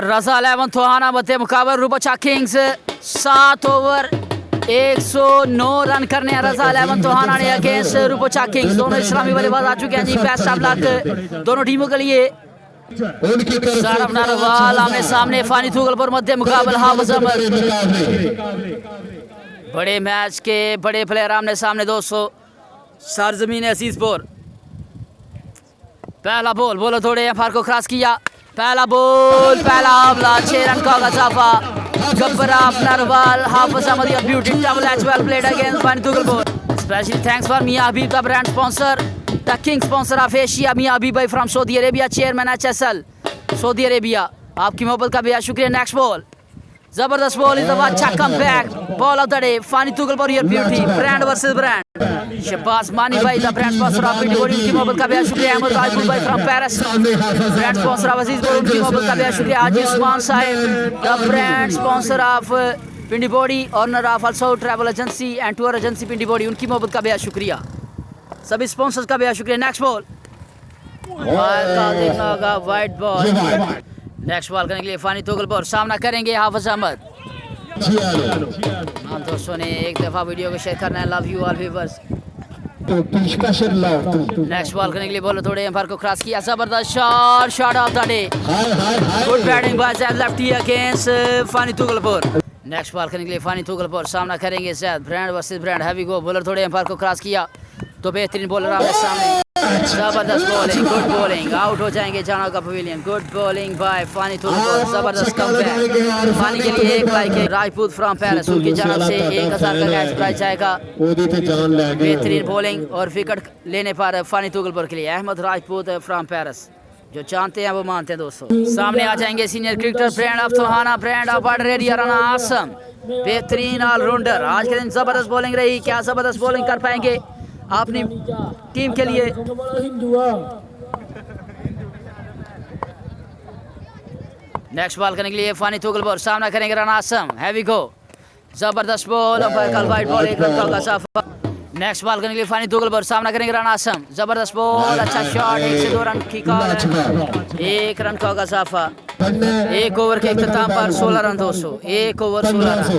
रजा 11 थोहाना बते मुकाबल रूपचा Kings 7 over 109 run करने हैं रजा 11 थोहाना ने अगेंस्ट रूपचा किंग्स। दोनों इस्लामी बल्लेबाज आ चुके हैं जी। बेस्ट ऑफ लक दोनों टीमों के लिए। सरफ नरवाल आमने सामने फानी थूगलपुर मध्य मुकाबल हाफिज अहमद। बड़े मैच के बड़े प्लेयर आमने सामने दोस्तों। सरजमीन अजीजपुर पहला बॉल थोड़े एम्पायर को क्रॉस किया। पहला बॉल पहला हमला 6 रन का गजाफा। Gabbar of Narwal Hafiz Ahmad beauty double H well played against Fani Thuglpur. Specially thanks for Mian Habib the brand sponsor the king sponsor of Asia Mian Habib भाई from Saudi Arabia chairman HSL Saudi Arabia. आपकी मोहब्बत का बेहद शुक्रिया। नेक्स्ट बॉल जबरदस्त बॉल इज अच्छा comeback ball of the day Fani Thuglpur your beauty brand versus brand. Shahbaz Mani भाई the brand sponsor of PT body उनकी मोहब्बत का बेहद शुक्रिया। अहमद राजपूत भाई from Paris brand sponsor of Aziz body उनकी मोहब्बत का बेहद शुक्रिया। Haji Usman Sahib the brand sponsor of Pindi body owner of also travel agency and tour agency Pindi body उनकी मोहब्बत का बेहद शुक्रिया। सभी स्पॉन्सर्स का बेहद शुक्रिया। Next ball white ball. Next ball करने के लिए फानी थूगलपुर सामना करेंगे हाफिज अहमद। हम दोस्तों ने एक दफा वीडियो को शेयर करना है। Love you all viewers. Next ball करने के लिए बॉल थोड़े एम्पायर को क्रॉस किया। जबरदस्त shot of the day good batting bye Zaid lefty against Fani थूगलपुर। Next ball करने के लिए फानी थूगलपुर सामना करेंगे Zaid brand versus brand. Heavy go bowler थोड़े एम्पायर को क्रॉस किया तो बेहतरीन बॉलर आमने सामने। जबरदस्त बॉलिंग गुड बॉलिंग आउट हो जाएंगे जाना का pavilion. Good bowling bye Fani थूगलपुर जबरदस्त कमबैक। फानी के लिए एक लाइक है राजपूत फ्रॉम पेरिस उनकी जानब से 1000 का कैश प्राइज जाएगा। बेहतरीन बॉलिंग और विकेट लेने पर फानी थूगलपुर के लिए अहमद राजपूत फ्रॉम पेरिस। जो जानते हैं वो मानते हैं दोस्तों। सामने आ जाएंगे senior cricketer brand of Tohana brand of border area Rana Asam बेहतरीन ऑलराउंडर। आज के दिन जबरदस्त बॉलिंग रही। क्या जबरदस्त बॉलिंग कर पाएंगे अपनी टीम के लिए। नेक्स्ट बॉल करने के लिए फानी थूगलपुर सामना करेंगे राना आसम। हैवी गो जबरदस्त बॉल कल वाइट बॉल 1 रन का गजाफा। नेक्स्ट बॉल करने के लिए फानी थूगलपुर सामना करेंगे राना आसम। जबरदस्त बॉल अच्छा शॉट 1 से 2 रन की कॉल 1 रन का गजाफा। 1 ओवर के इख्तिताम पर 16 रन दोस्तों। 1 ओवर 16 रन।